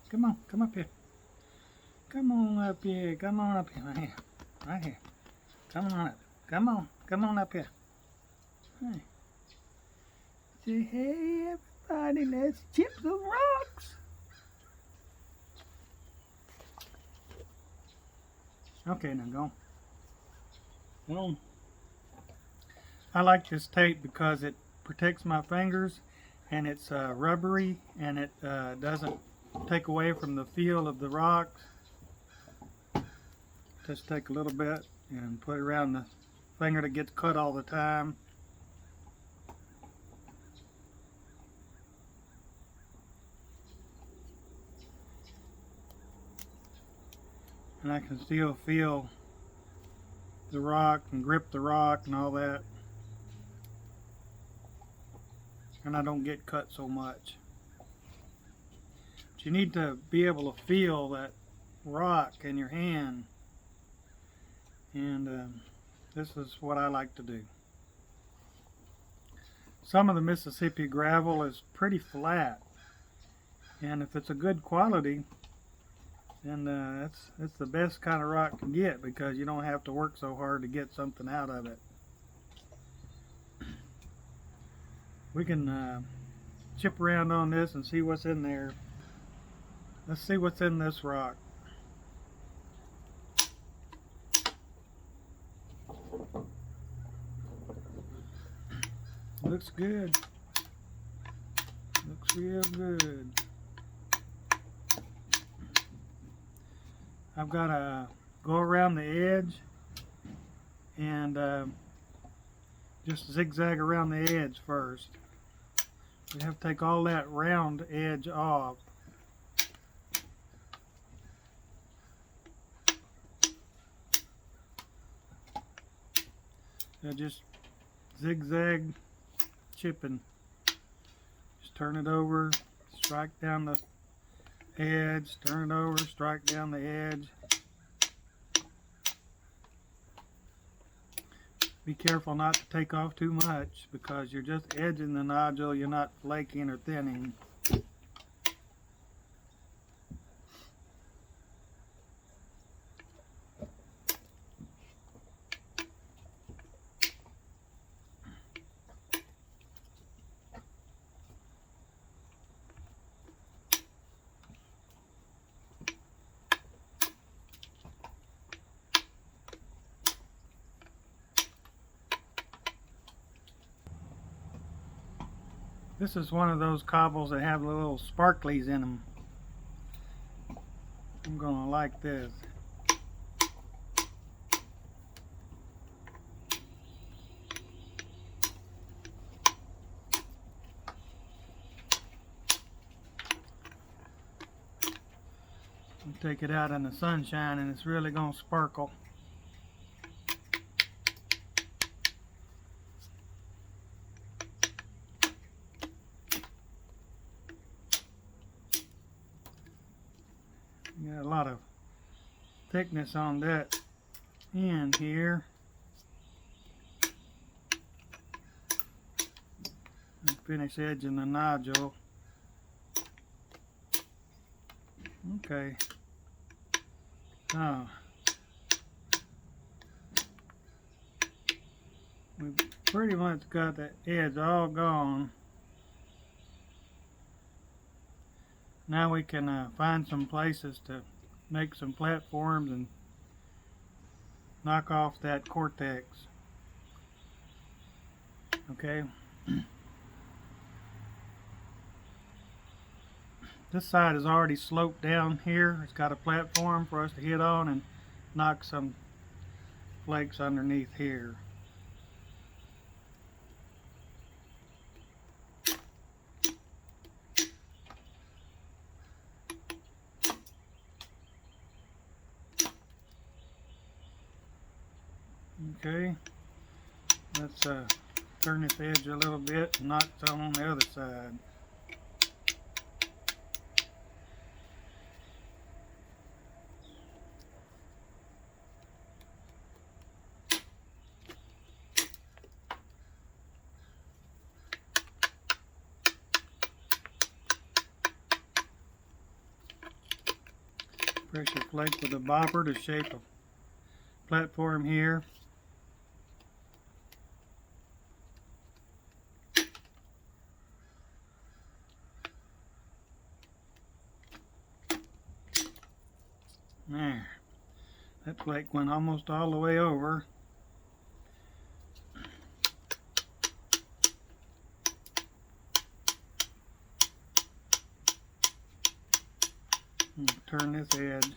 Come on, come up here. Come on up here. Come on up here. Right here. Right here. Come on up. Come on up here. Hey. Say, hey everybody, let's chip some rocks. Okay, now go on. Go on. I like this tape because it protects my fingers, and it's rubbery, and it doesn't take away from the feel of the rocks. Just take a little bit and put it around the finger that gets cut all the time. And I can still feel the rock and grip the rock and all that. And I don't get cut so much. But you need to be able to feel that rock in your hand. And this is what I like to do. Some of the Mississippi gravel is pretty flat. And if it's a good quality, then it's the best kind of rock to get, because you don't have to work so hard to get something out of it. We can chip around on this and see what's in there. Let's see what's in this rock. Looks good. Looks real good. I've got to go around the edge and just zigzag around the edge first. We have to take all that round edge off. So just zigzag chipping. Just turn it over, strike down the edge, turn it over, strike down the edge. Be careful not to take off too much, because you're just edging the nodule, you're not flaking or thinning. This is one of those cobbles that have little sparklies in them. I'm gonna like this. Take it out in the sunshine and it's really gonna sparkle. Got a lot of thickness on that end here. Finish edging the nodule. Okay. Oh. We've pretty much got the edge all gone. Now we can find some places to make some platforms and knock off that cortex. Okay. This side is already sloped down here. It's got a platform for us to hit on and knock some flakes underneath here. Okay, let's turn this edge a little bit and knock some on the other side. Pressure flake with a bopper to shape a platform here. There. That flake went almost all the way over. Turn this edge,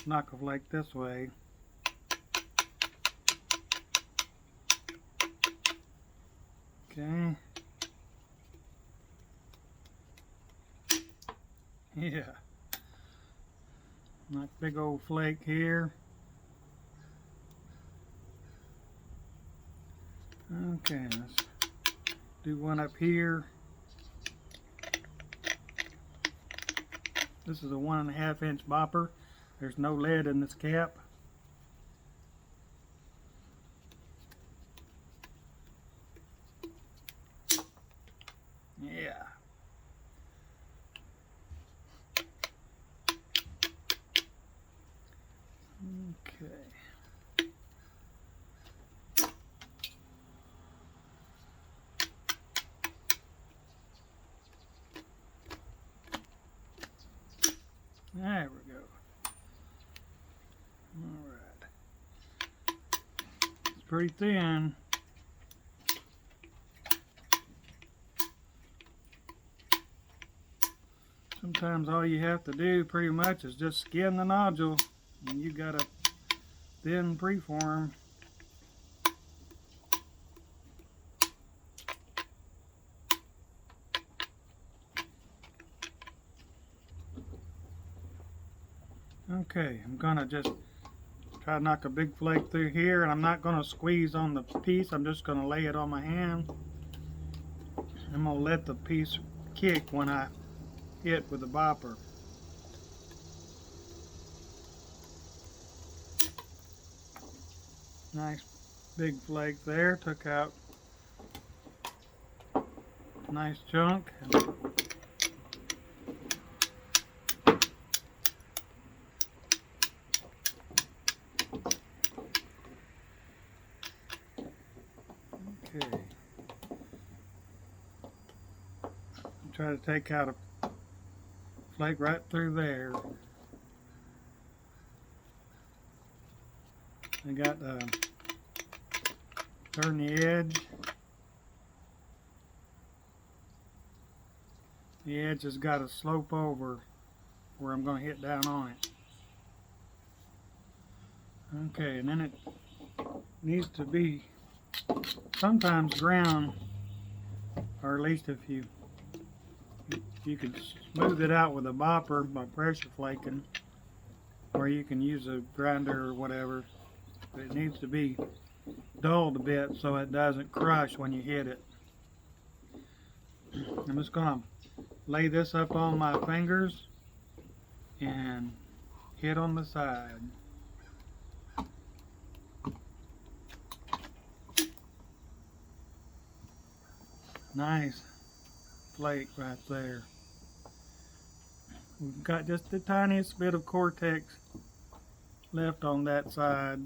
knock a flake this way. Okay. Yeah. Knock big old flake here. Okay, let's do one up here. This is a 1.5 inch bopper. There's no lead in this cap. Yeah. Okay. There we go. Alright. It's pretty thin. Sometimes all you have to do pretty much is just skin the nodule and you got a thin preform. Okay, I'm gonna just try to knock a big flake through here, and I'm not gonna squeeze on the piece. I'm just gonna lay it on my hand. I'm gonna let the piece kick when I hit with the bopper. Nice big flake there, took out a nice chunk. Okay. Try to take out a flake right through there. I got turn the edge. The edge has got to slope over where I'm going to hit down on it. Okay, and then it needs to be sometimes ground, or at least if you can smooth it out with a bopper by pressure flaking, or you can use a grinder or whatever. But it needs to be dulled a bit so it doesn't crush when you hit it. I'm just going to lay this up on my fingers and hit on the side. Nice flake right there. We've got just the tiniest bit of cortex left on that side.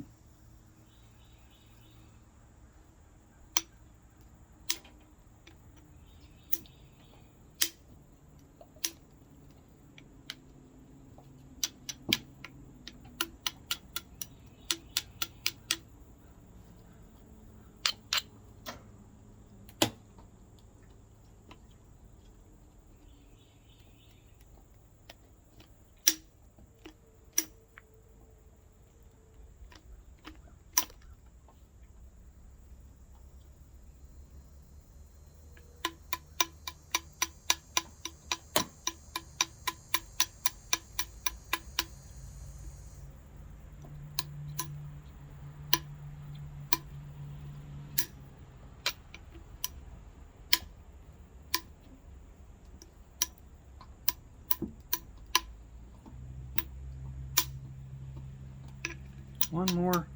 One more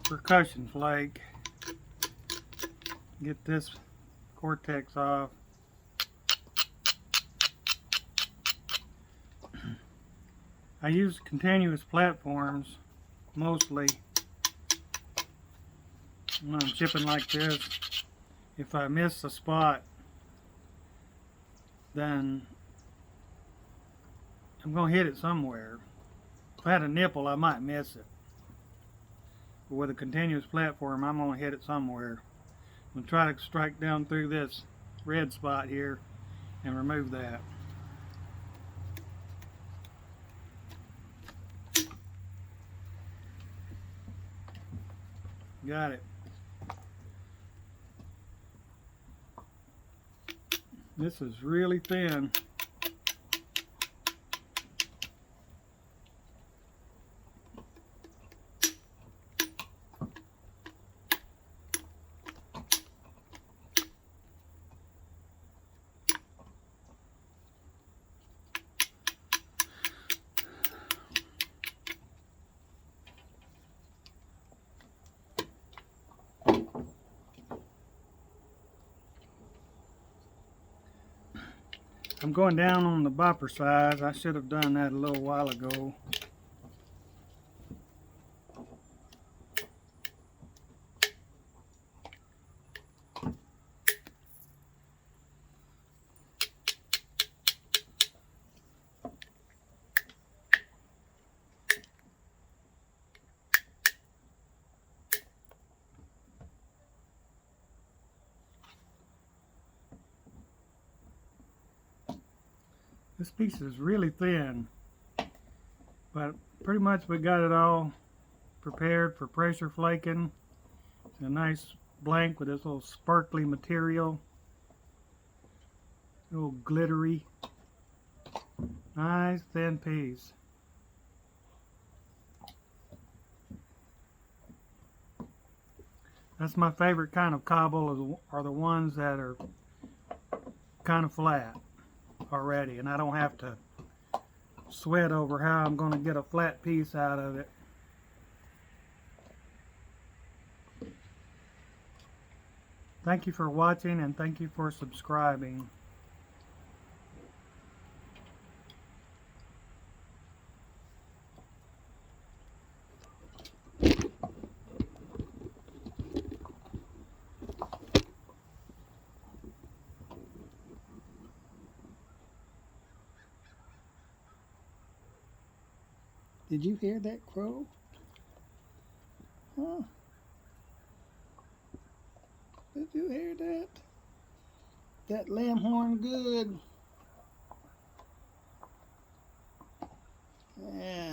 percussion flake. Get this cortex off. I use continuous platforms mostly when I'm chipping like this. If I miss a spot, then I'm going to hit it somewhere. If I had a nipple, I might miss it. But with a continuous platform, I'm going to hit it somewhere. I'm going to try to strike down through this red spot here and remove that. Got it. This is really thin. I'm going down on the bopper size. I should have done that a little while ago. This piece is really thin, but pretty much we got it all prepared for pressure flaking. It's a nice blank with this little sparkly material, a little glittery, nice thin piece. That's my favorite kind of cobble, are the ones that are kind of flat already, and I don't have to sweat over how I'm going to get a flat piece out of it. Thank you for watching, and thank you for subscribing. Did you hear that crow? Huh? Did you hear that? That lamb horn good. Yeah.